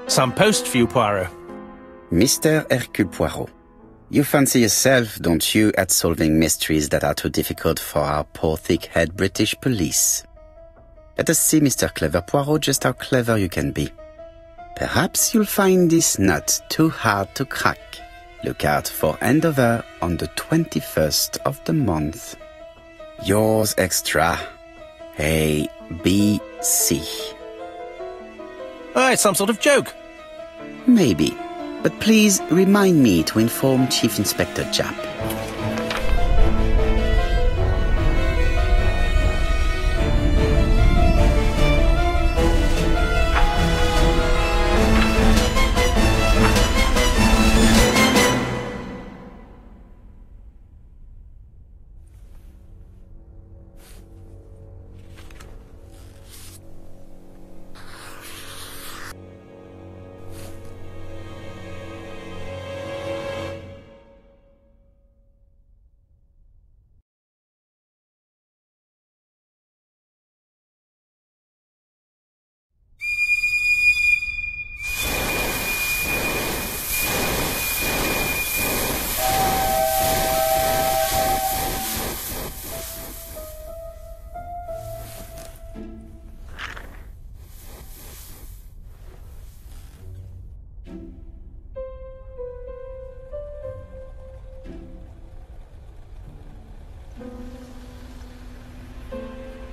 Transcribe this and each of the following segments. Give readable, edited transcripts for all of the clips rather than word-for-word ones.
Some post for you, Poirot. Mr. Hercule Poirot, you fancy yourself, don't you, at solving mysteries that are too difficult for our poor thick-head British police. Let us see, Mr. Clever Poirot, just how clever you can be. Perhaps you'll find this nut too hard to crack. Look out for handover on the 21st of the month. Yours extra, A, B, C. Oh, it's some sort of joke. Maybe, but please remind me to inform Chief Inspector Japp.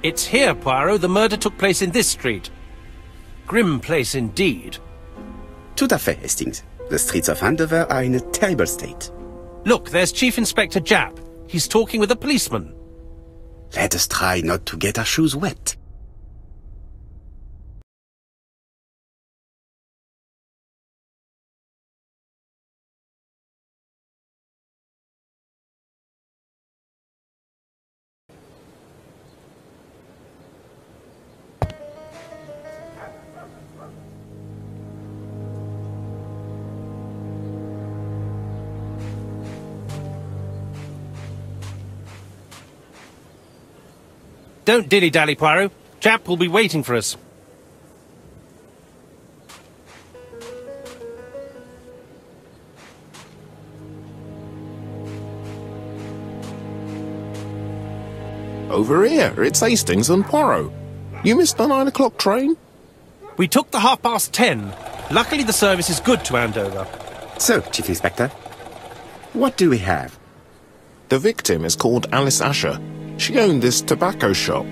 It's here, Poirot. The murder took place in this street. Grim place indeed. Tout à fait, Hastings. The streets of Andover are in a terrible state. Look, there's Chief Inspector Japp. He's talking with a policeman. Let us try not to get our shoes wet. Don't dilly-dally, Poirot. Japp will be waiting for us. Over here, it's Hastings and Poirot. You missed the 9 o'clock train? We took the 10:30. Luckily the service is good to Andover. So, Chief Inspector, what do we have? The victim is called Alice Asher. She owned this tobacco shop.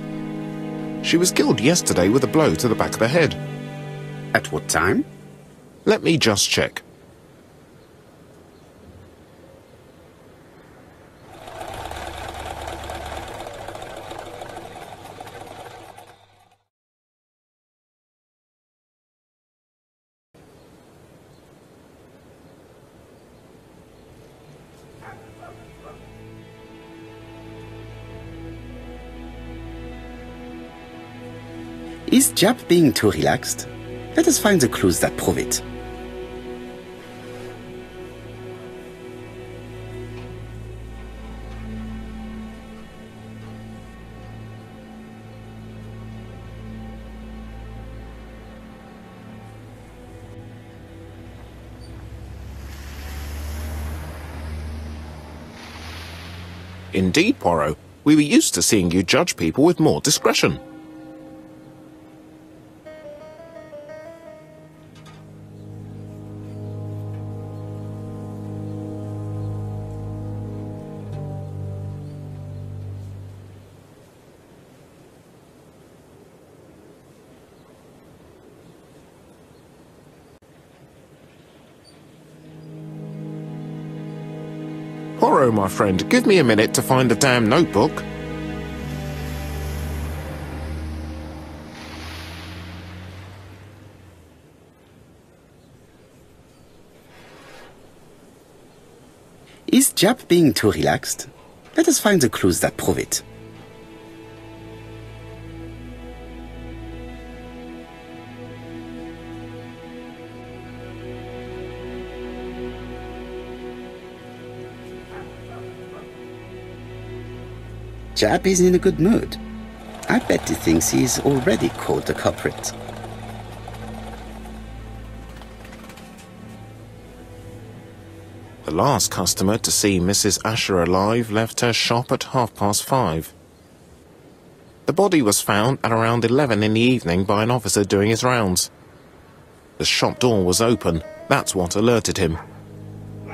She was killed yesterday with a blow to the back of the head. At what time? Let me just check. Is Japp being too relaxed? Let us find the clues that prove it. Indeed, Poirot. We were used to seeing you judge people with more discretion. Poirot, my friend, give me a minute to find the damn notebook. Is Japp being too relaxed? Let us find the clues that prove it. Japp is in a good mood. I bet he thinks he's already caught the culprit. The last customer to see Mrs. Asher alive left her shop at 5:30. The body was found at around 11 in the evening by an officer doing his rounds. The shop door was open. That's what alerted him.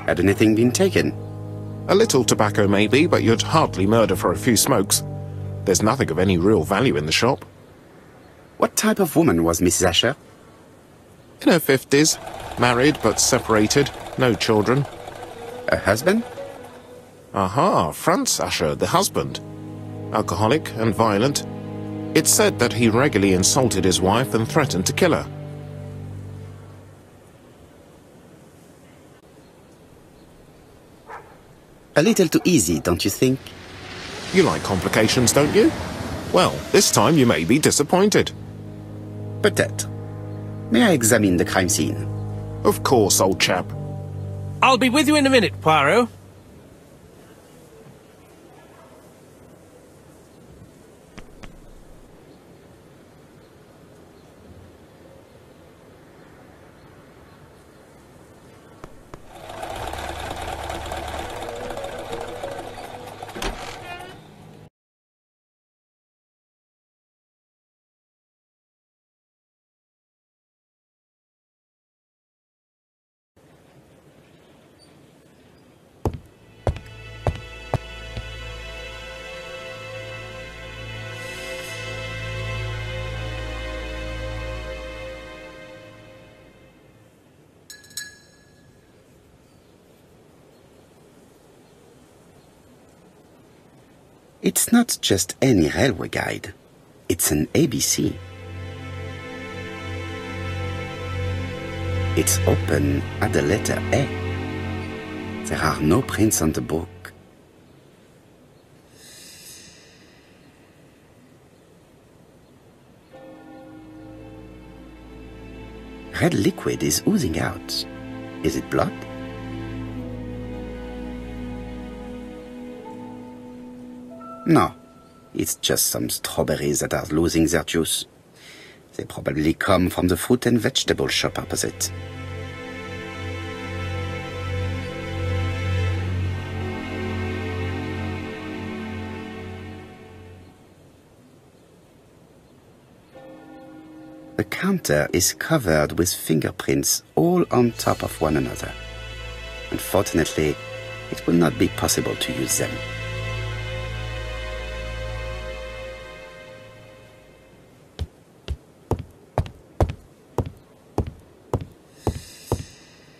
Had anything been taken? A little tobacco maybe, but you'd hardly murder for a few smokes. There's nothing of any real value in the shop. What type of woman was Mrs. Asher? In her 50s, married but separated, no children. Her husband? Aha, Franz Asher, the husband. Alcoholic and violent. It's said that he regularly insulted his wife and threatened to kill her. A little too easy, don't you think? You like complications, don't you? Well, this time you may be disappointed. Peut-être. May I examine the crime scene? Of course, old chap. I'll be with you in a minute, Poirot. It's not just any railway guide. It's an ABC. It's open at the letter A. There are no prints on the book. Red liquid is oozing out. Is it blood? No, it's just some strawberries that are losing their juice. They probably come from the fruit and vegetable shop opposite. The counter is covered with fingerprints all on top of one another. Unfortunately, it will not be possible to use them.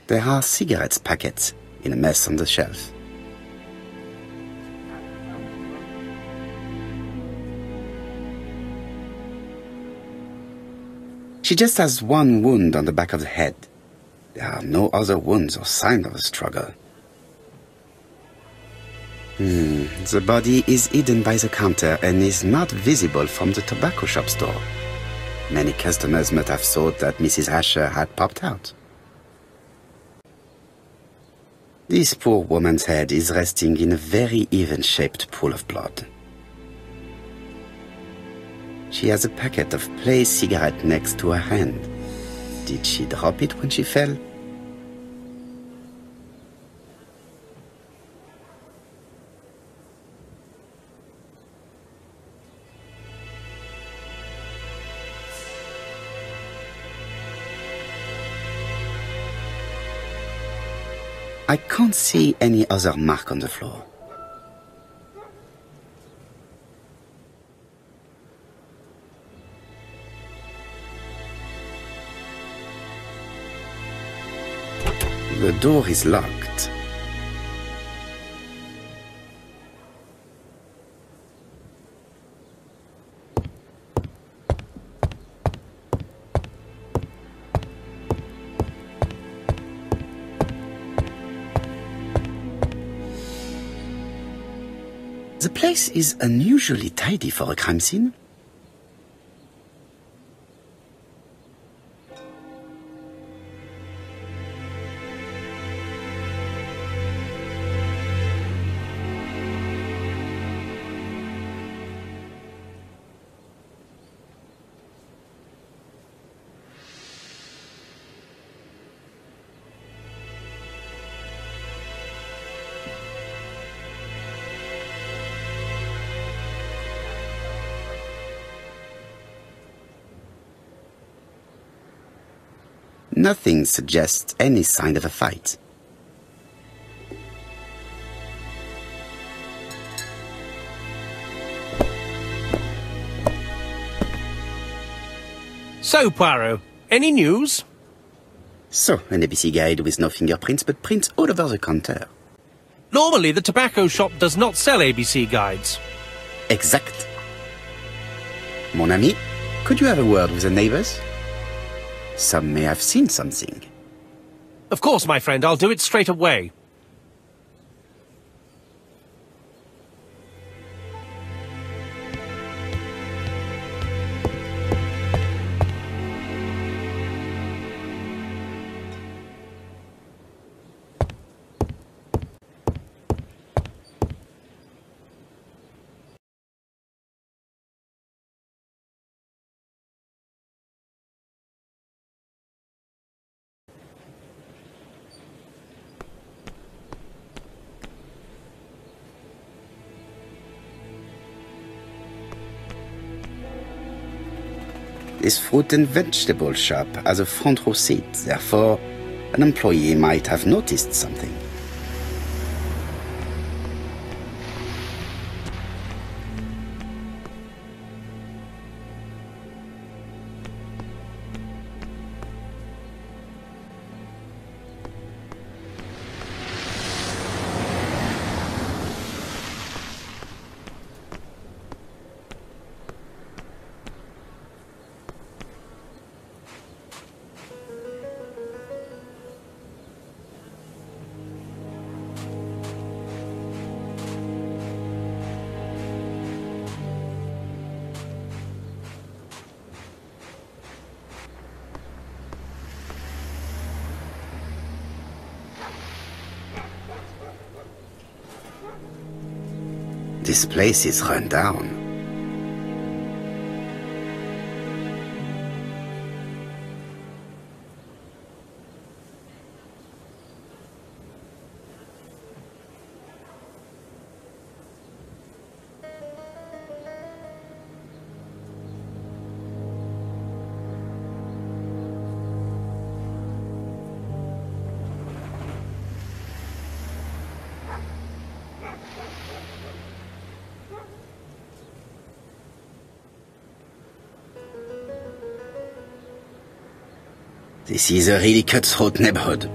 There are cigarettes packets in a mess on the shelf. She just has one wound on the back of the head. There are no other wounds or signs of a struggle. The body is hidden by the counter and is not visible from the tobacco shop door. Many customers might have thought that Mrs. Asher had popped out. This poor woman's head is resting in a very even-shaped pool of blood. She has a packet of placed cigarette next to her hand. Did she drop it when she fell? I can't see any other mark on the floor. The door is locked. The place is unusually tidy for a crime scene. Nothing suggests any sign of a fight. So, Poirot, any news? So, an ABC guide with no fingerprints but prints all over the counter. Normally, the tobacco shop does not sell ABC guides. Exact. Mon ami, could you have a word with the neighbors? Some may have seen something. Of course, my friend, I'll do it straight away. This fruit and vegetable shop has a front row seat, therefore an employee might have noticed something. This place is run down. This is a really cutthroat neighborhood.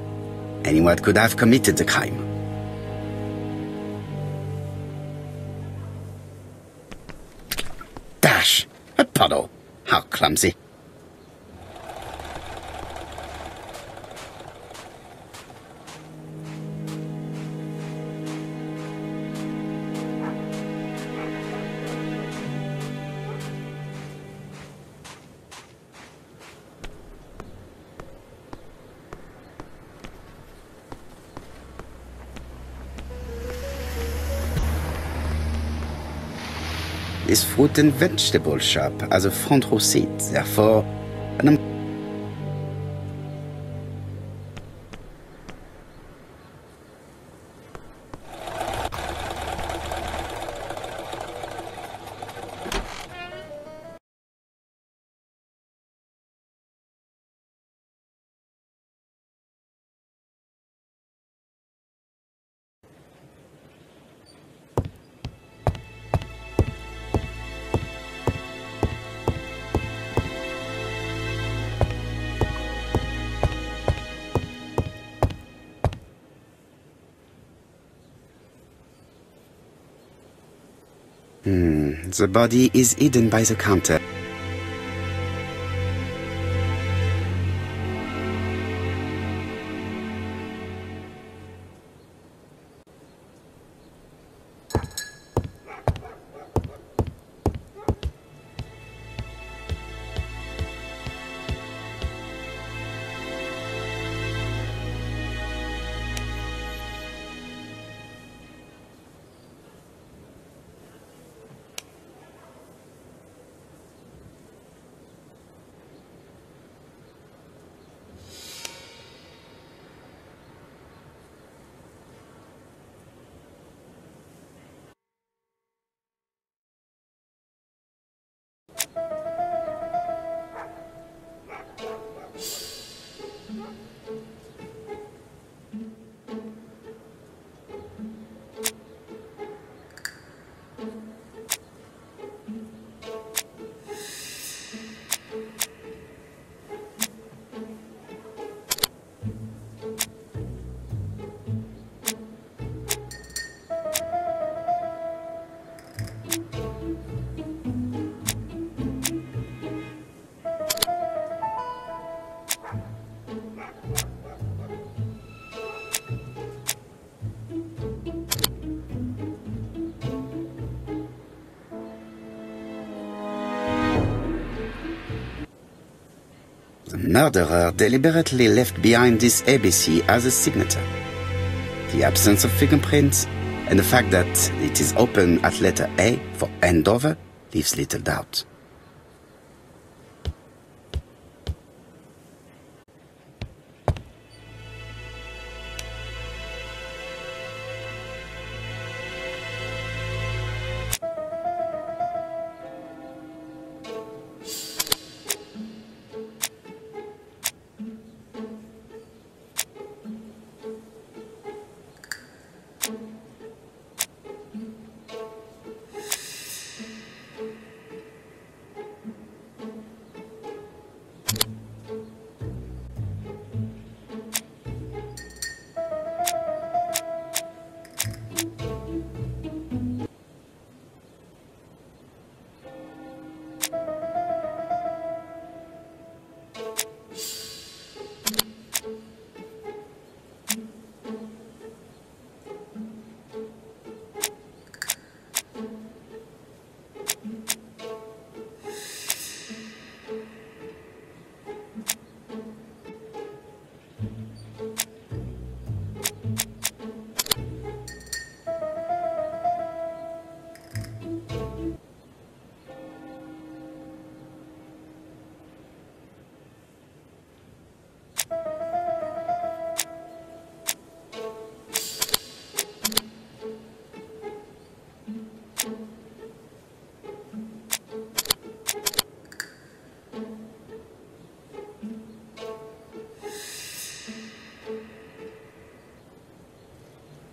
Anyone could have committed the crime. Dash! A puddle! How clumsy. This fruit and vegetable shop has a front row seat, therefore an The body is hidden by the counter. The murderer deliberately left behind this ABC as a signature. The absence of fingerprints and the fact that it is open at letter A for Andover leaves little doubt.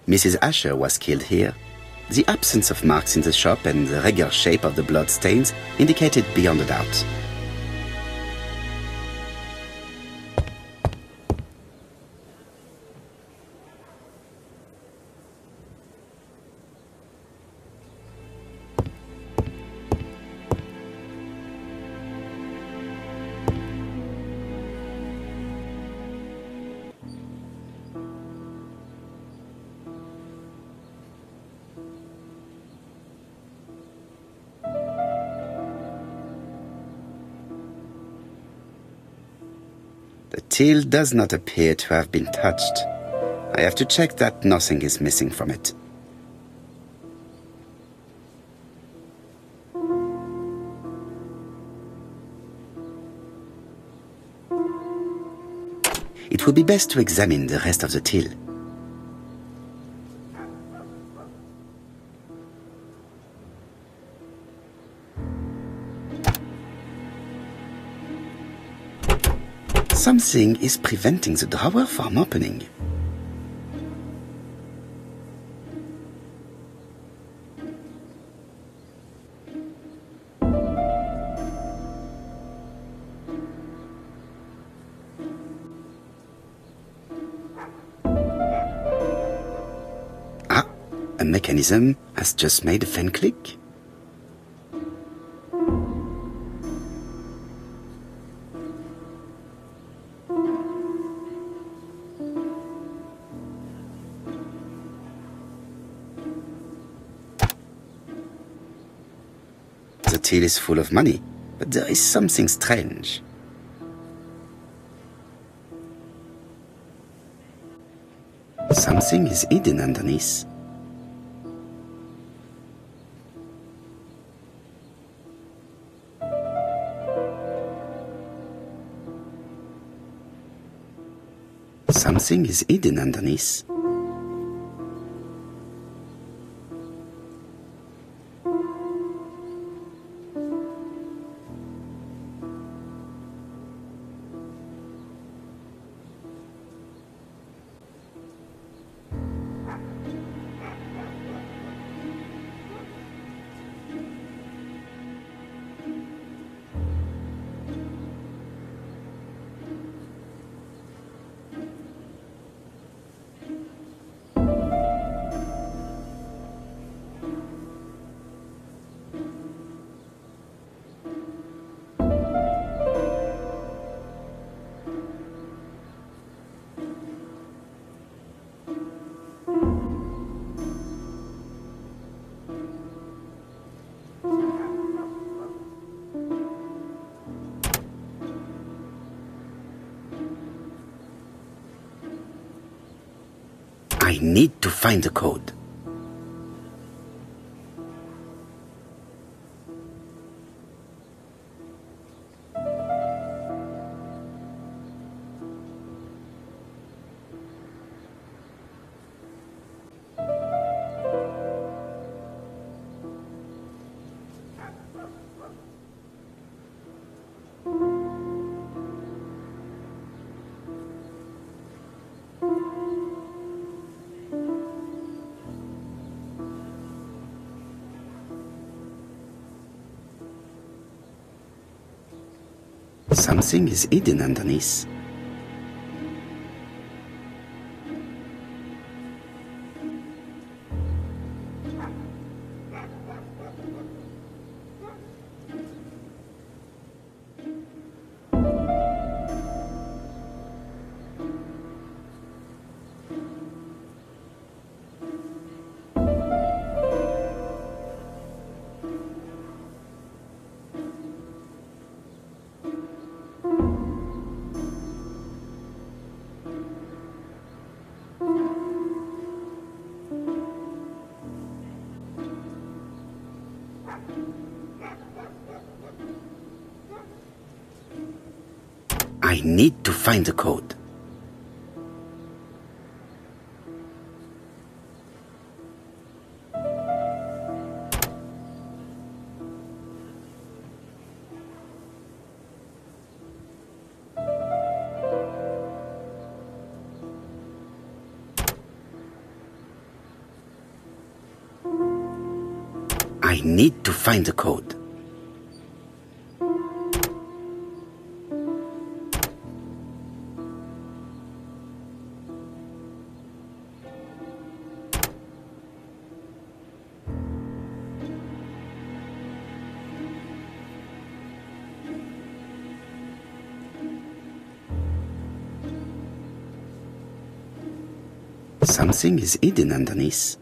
Mrs. Asher was killed here. The absence of marks in the shop and the regular shape of the blood stains indicated beyond a doubt. The till does not appear to have been touched. I have to check that nothing is missing from it. It would be best to examine the rest of the till. Something is preventing the drawer from opening. Ah, a mechanism has just made a fan click. The till is full of money, but there is something strange. Something is hidden underneath. Something is hidden underneath. I need to find the code. Something is hidden underneath. I need to find the code. I need to find the code. Something is hidden underneath.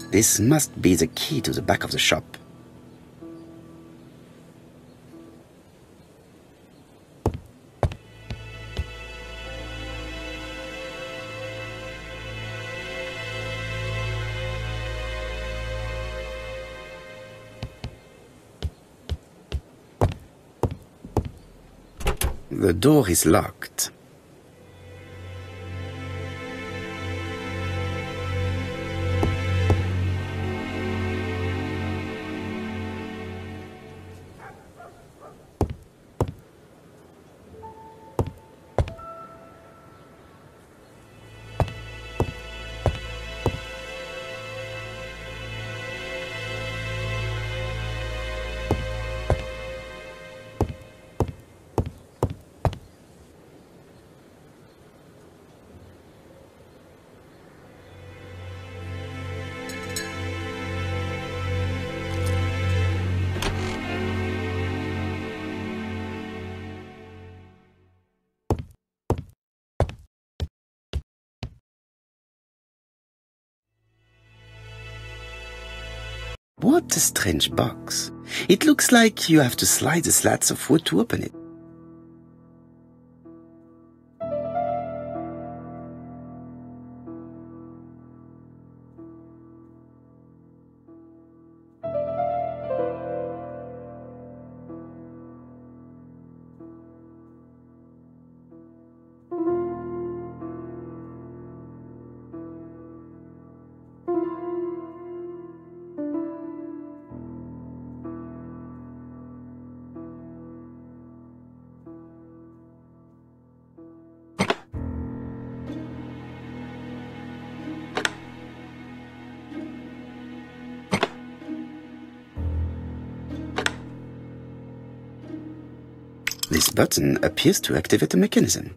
This must be the key to the back of the shop. The door is locked. What a strange box. It looks like you have to slide the slats of wood to open it. This button appears to activate a mechanism.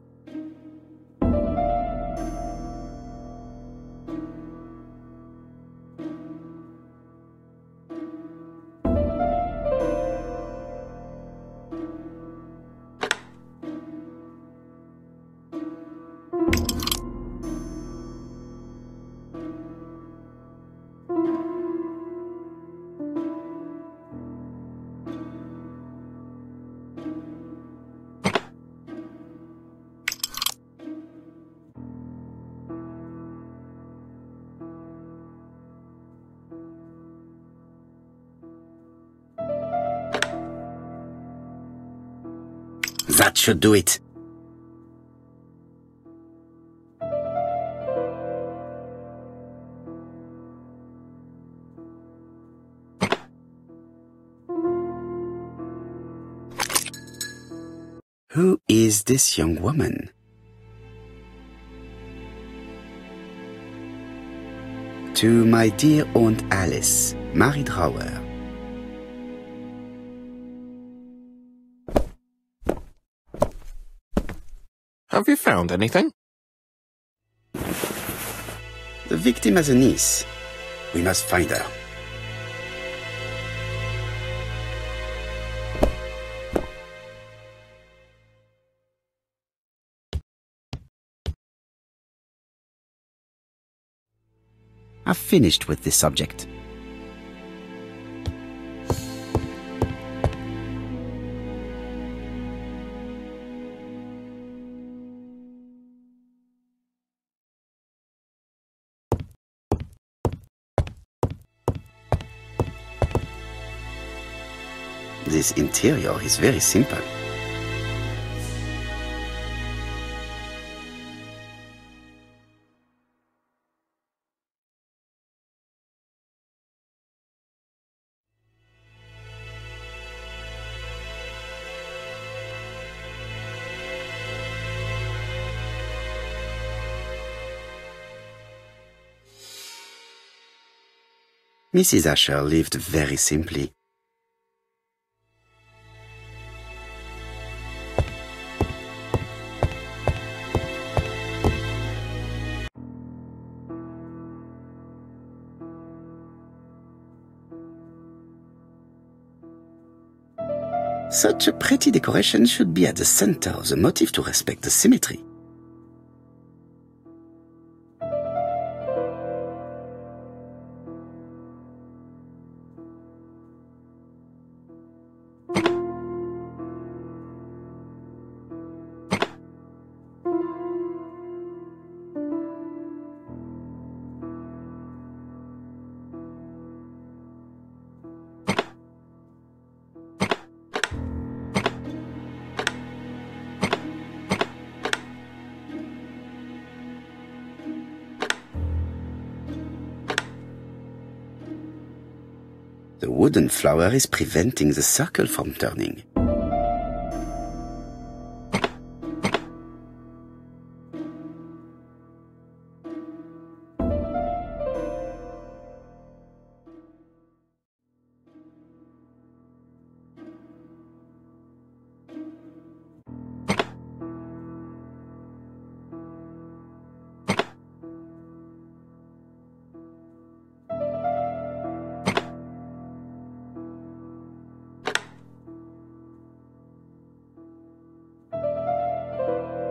That should do it. Who is this young woman? To my dear Aunt Alice, Mary Drower. Have you found anything? The victim has a niece. We must find her. I've finished with this subject. This interior is very simple. Mrs. Asher lived very simply. Such a pretty decoration should be at the center of the motif to respect the symmetry. The wooden flower is preventing the circle from turning.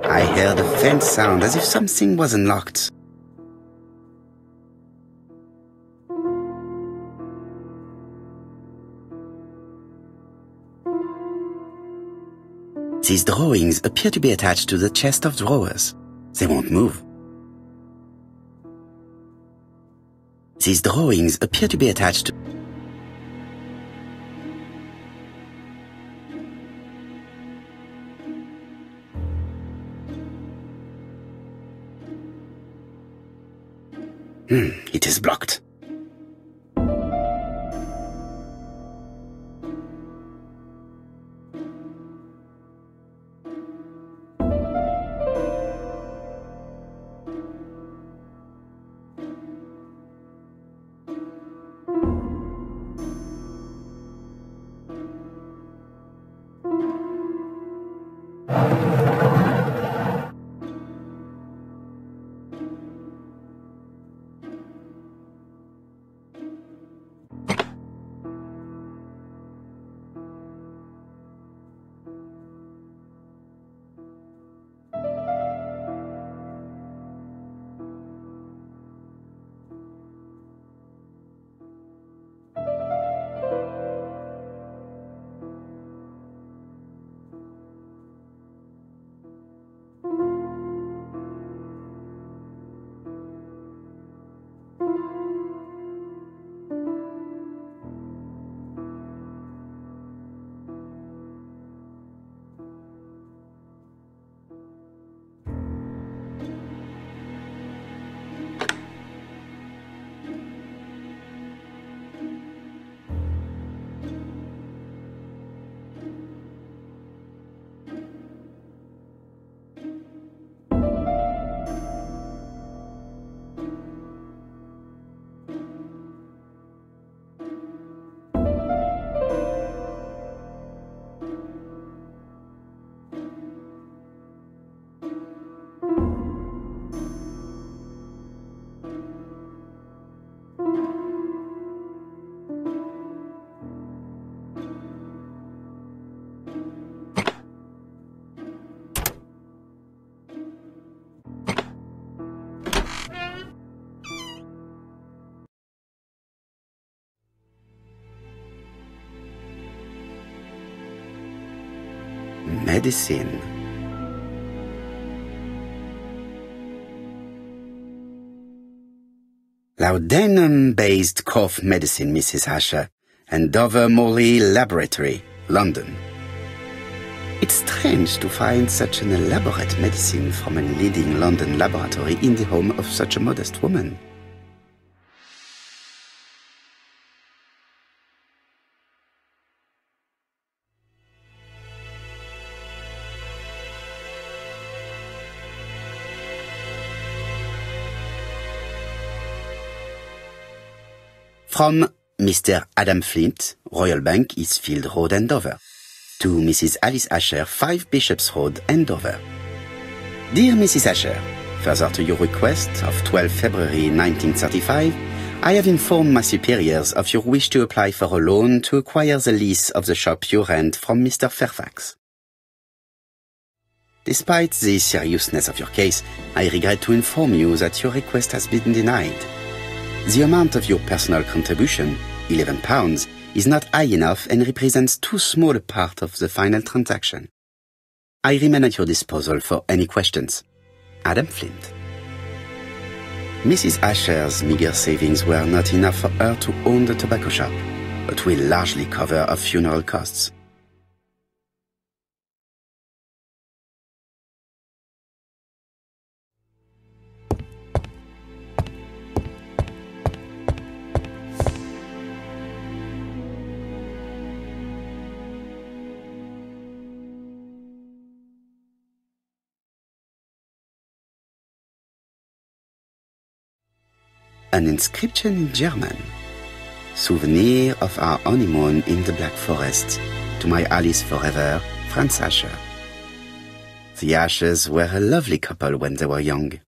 I heard a faint sound as if something was unlocked. These drawings appear to be attached to the chest of drawers. They won't move. These drawings appear to be attached to... It is blocked. Medicine. Laudanum-based cough medicine, Mrs. Asher, and Dover-Morley Laboratory, London. It's strange to find such an elaborate medicine from a leading London laboratory in the home of such a modest woman. From Mr. Adam Flint, Royal Bank, Eastfield Road, Andover. To Mrs. Alice Asher, 5 Bishops Road, Andover. Dear Mrs. Asher, further to your request of 12 February 1935, I have informed my superiors of your wish to apply for a loan to acquire the lease of the shop you rent from Mr. Fairfax. Despite the seriousness of your case, I regret to inform you that your request has been denied. The amount of your personal contribution, £11, is not high enough and represents too small a part of the final transaction. I remain at your disposal for any questions. Adam Flint. Mrs. Asher's meager savings were not enough for her to own the tobacco shop, but will largely cover her funeral costs. An inscription in German. Souvenir of our honeymoon in the Black Forest. To my Alice forever, Franz Asher. The Ashers were a lovely couple when they were young.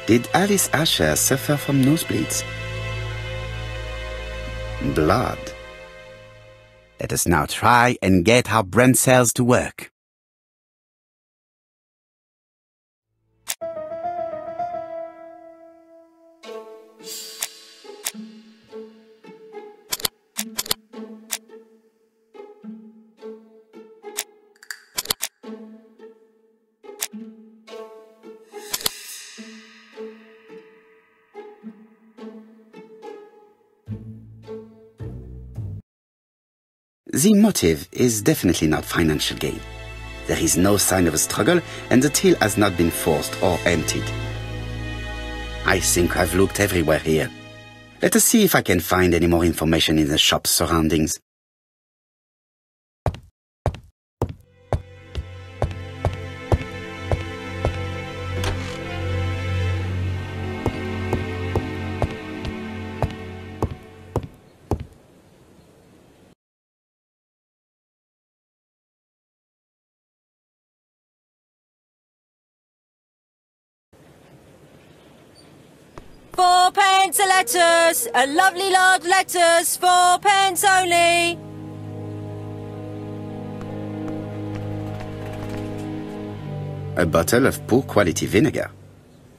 Did Alice Asher suffer from nosebleeds? Blood. Let us now try and get our brain cells to work. The motive is definitely not financial gain. There is no sign of a struggle, and the till has not been forced or emptied. I think I've looked everywhere here. Let us see if I can find any more information in the shop's surroundings. £4 a lettuce, a lovely large lettuce, 4p only. A bottle of poor quality vinegar.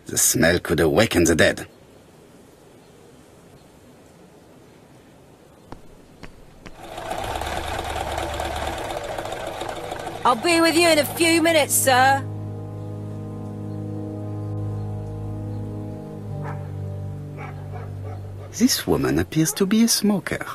The smell could awaken the dead. I'll be with you in a few minutes, sir. This woman appears to be a smoker.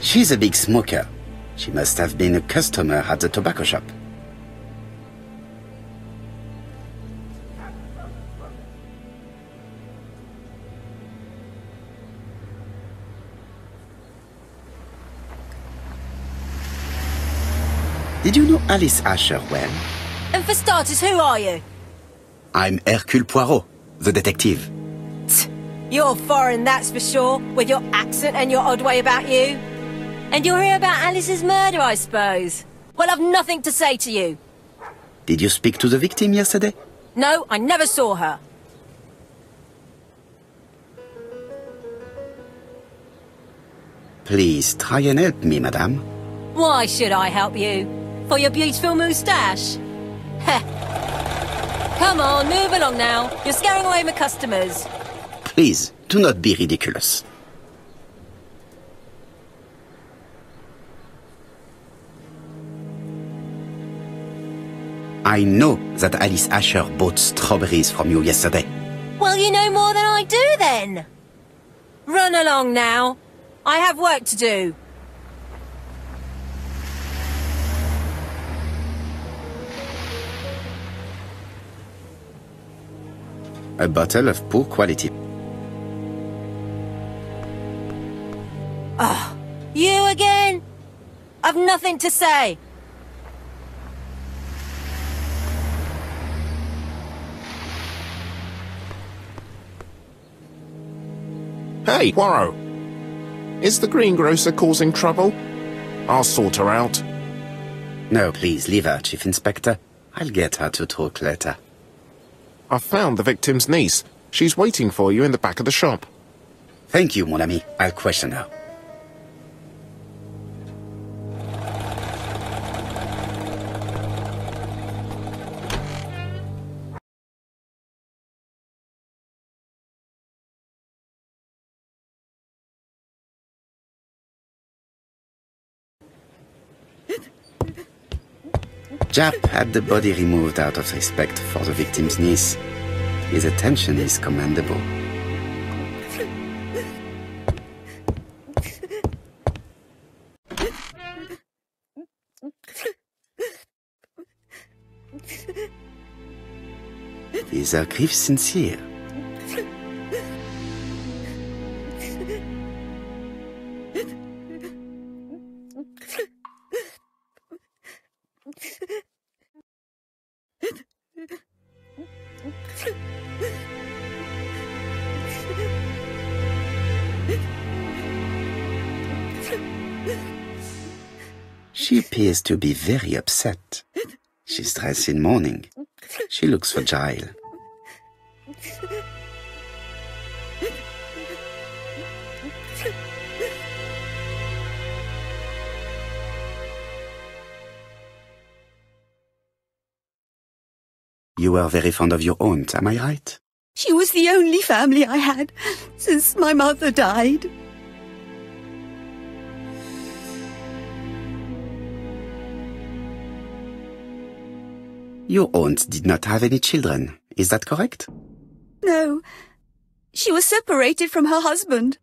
She's a big smoker. She must have been a customer at the tobacco shop. Did you know Alice Asher well? And for starters, who are you? I'm Hercule Poirot, the detective. You're foreign, that's for sure, with your accent and your odd way about you. And you're here about Alice's murder, I suppose. Well, I've nothing to say to you. Did you speak to the victim yesterday? No, I never saw her. Please try and help me, madame. Why should I help you? For your beautiful moustache? Heh. Come on, move along now. You're scaring away my customers. Please, do not be ridiculous. I know that Alice Asher bought strawberries from you yesterday. Well, you know more than I do then. Run along now. I have work to do. A bottle of poor quality. Oh, you again? I've nothing to say. Hey, Poirot! Is the greengrocer causing trouble? I'll sort her out. No, please, leave her, Chief Inspector. I'll get her to talk later. I found the victim's niece. She's waiting for you in the back of the shop. Thank you, mon ami. I'll question her. Jap had the body removed out of respect for the victim's niece. His attention is commendable. Is her grief sincere? She appears to be very upset. She's dressed in mourning. She looks fragile. You were very fond of your aunt, am I right? She was the only family I had since my mother died. Your aunt did not have any children, is that correct? No, she was separated from her husband.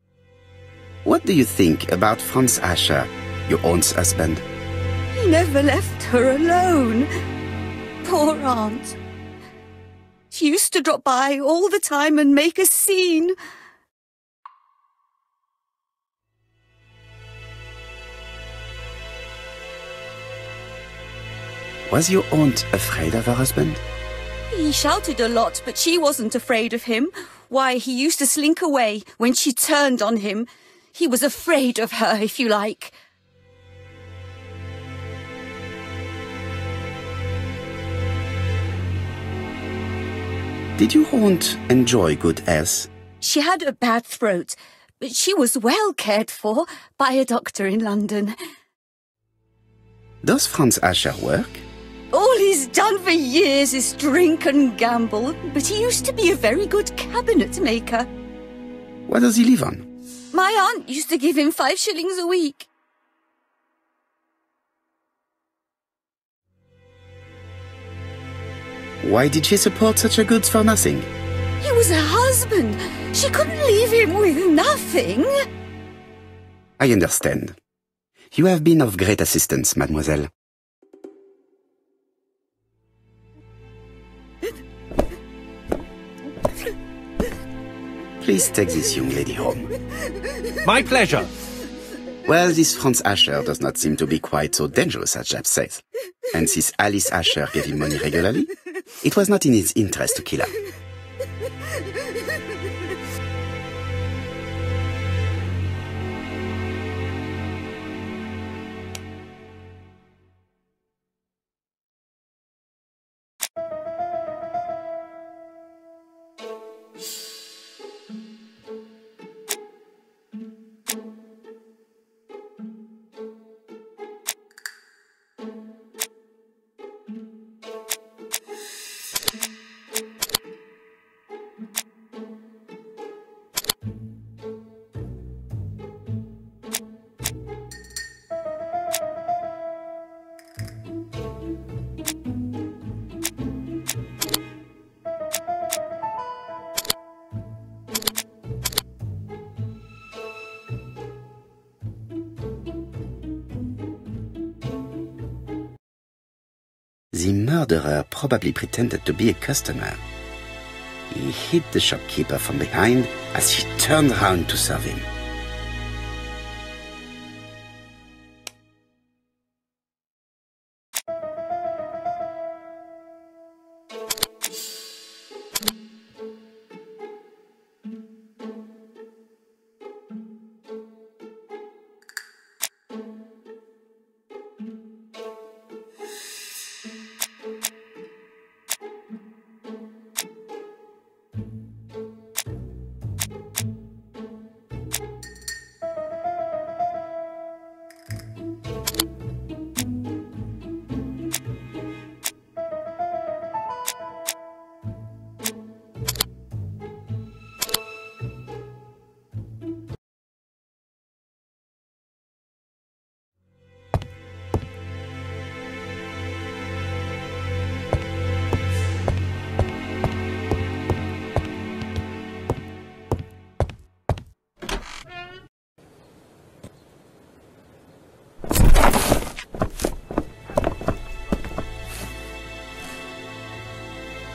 What do you think about Franz Asher, your aunt's husband? He never left her alone. Poor aunt. She used to drop by all the time and make a scene. Was your aunt afraid of her husband? He shouted a lot, but she wasn't afraid of him. Why, he used to slink away when she turned on him. He was afraid of her, if you like. Did your aunt enjoy good health? She had a bad throat, but she was well cared for by a doctor in London. Does Franz Asher work? All he's done for years is drink and gamble, but he used to be a very good cabinet maker. What does he live on? My aunt used to give him 5 shillings a week. Why did she support such a goods for nothing? He was her husband. She couldn't leave him with nothing. I understand. You have been of great assistance, mademoiselle. Please take this young lady home. My pleasure. Well, this Franz Asher does not seem to be quite so dangerous as Jap says. And since Alice Asher gave him money regularly, it was not in his interest to kill her. The murderer probably pretended to be a customer. He hit the shopkeeper from behind as she turned round to serve him.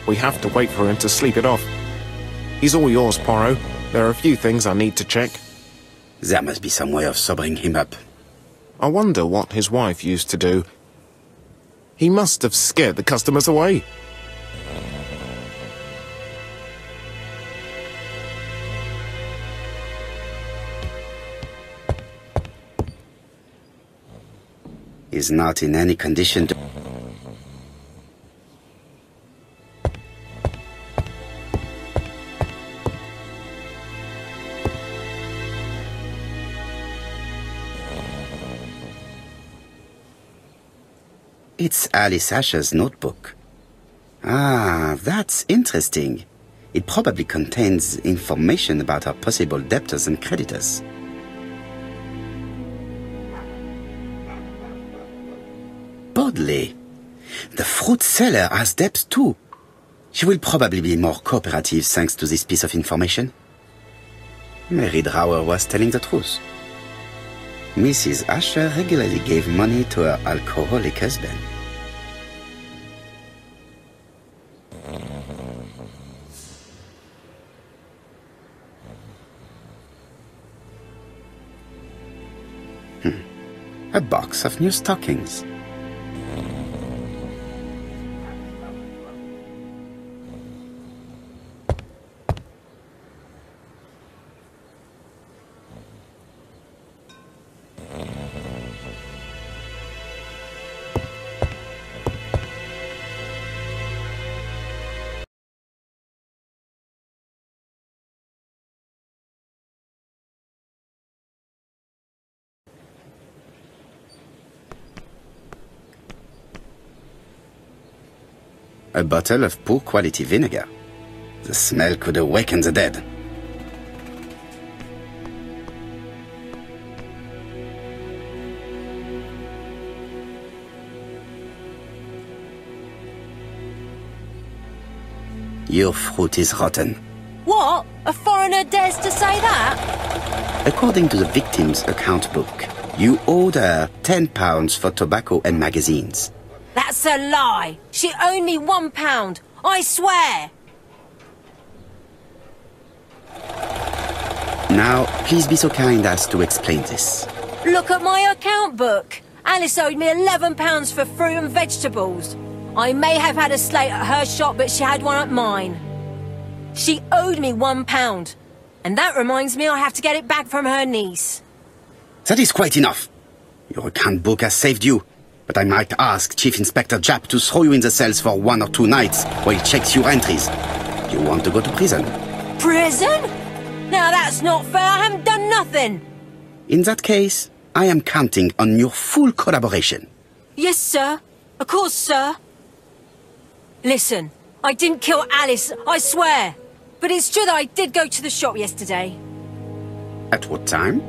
We have to wait for him to sleep it off. He's all yours, Poirot. There are a few things I need to check. There must be some way of sobering him up. I wonder what his wife used to do. He must have scared the customers away. He's not in any condition to... It's Alice Asher's notebook. Ah, that's interesting. It probably contains information about her possible debtors and creditors. Bodley. The fruit seller has debts too. She will probably be more cooperative thanks to this piece of information. Mary Drower was telling the truth. Mrs. Asher regularly gave money to her alcoholic husband. A box of new stockings. A bottle of poor quality vinegar. The smell could awaken the dead. Your fruit is rotten. What? A foreigner dares to say that? According to the victim's account book, you owed her £10 for tobacco and magazines. That's a lie. She owed me £1. I swear. Now, please be so kind as to explain this. Look at my account book. Alice owed me £11 for fruit and vegetables. I may have had a slate at her shop, but she had one at mine. She owed me £1. And that reminds me I have to get it back from her niece. That is quite enough. Your account book has saved you. But I might ask Chief Inspector Japp to throw you in the cells for 1 or 2 nights while he checks your entries. You want to go to prison? Prison? Now that's not fair. I haven't done nothing. In that case, I am counting on your full collaboration. Yes, sir. Of course, sir. Listen, I didn't kill Alice, I swear. But it's true that I did go to the shop yesterday. At what time?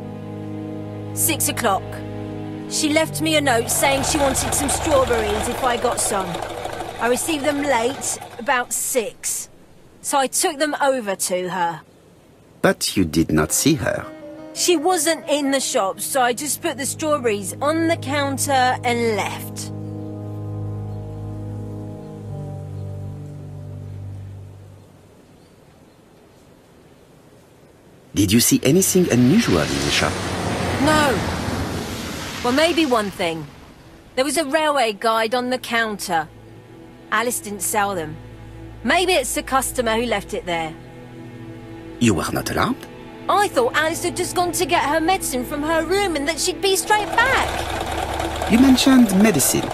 6 o'clock. She left me a note saying she wanted some strawberries if I got some. I received them late, about 6. So I took them over to her. But you did not see her. She wasn't in the shop, so I just put the strawberries on the counter and left. Did you see anything unusual in the shop? No. Well, maybe one thing. There was a railway guide on the counter. Alice didn't sell them. Maybe it's the customer who left it there. You were not alarmed? I thought Alice had just gone to get her medicine from her room and that she'd be straight back. You mentioned medicine.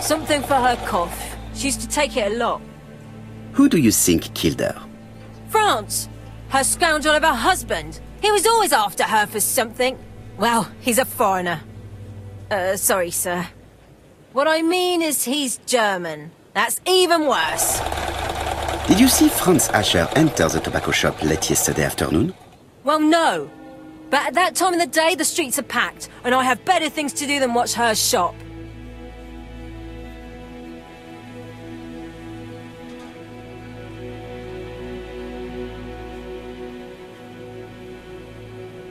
Something for her cough. She used to take it a lot. Who do you think killed her? France! Her scoundrel of a husband. He was always after her for something. Well, he's a foreigner. Sorry, sir. What I mean is he's German. That's even worse. Did you see Franz Asher enter the tobacco shop late yesterday afternoon? Well, no. But at that time of the day, the streets are packed, and I have better things to do than watch her shop.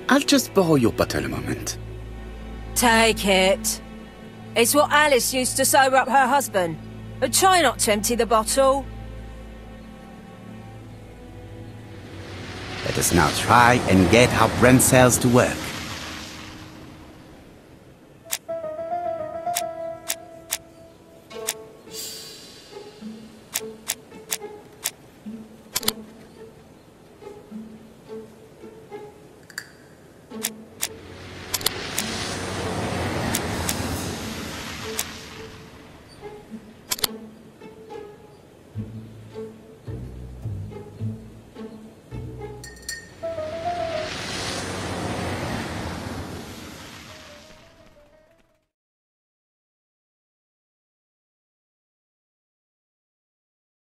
I'll just borrow your bottle a moment. Take it. It's what Alice used to sober up her husband. But try not to empty the bottle. Let us now try and get our brain cells to work.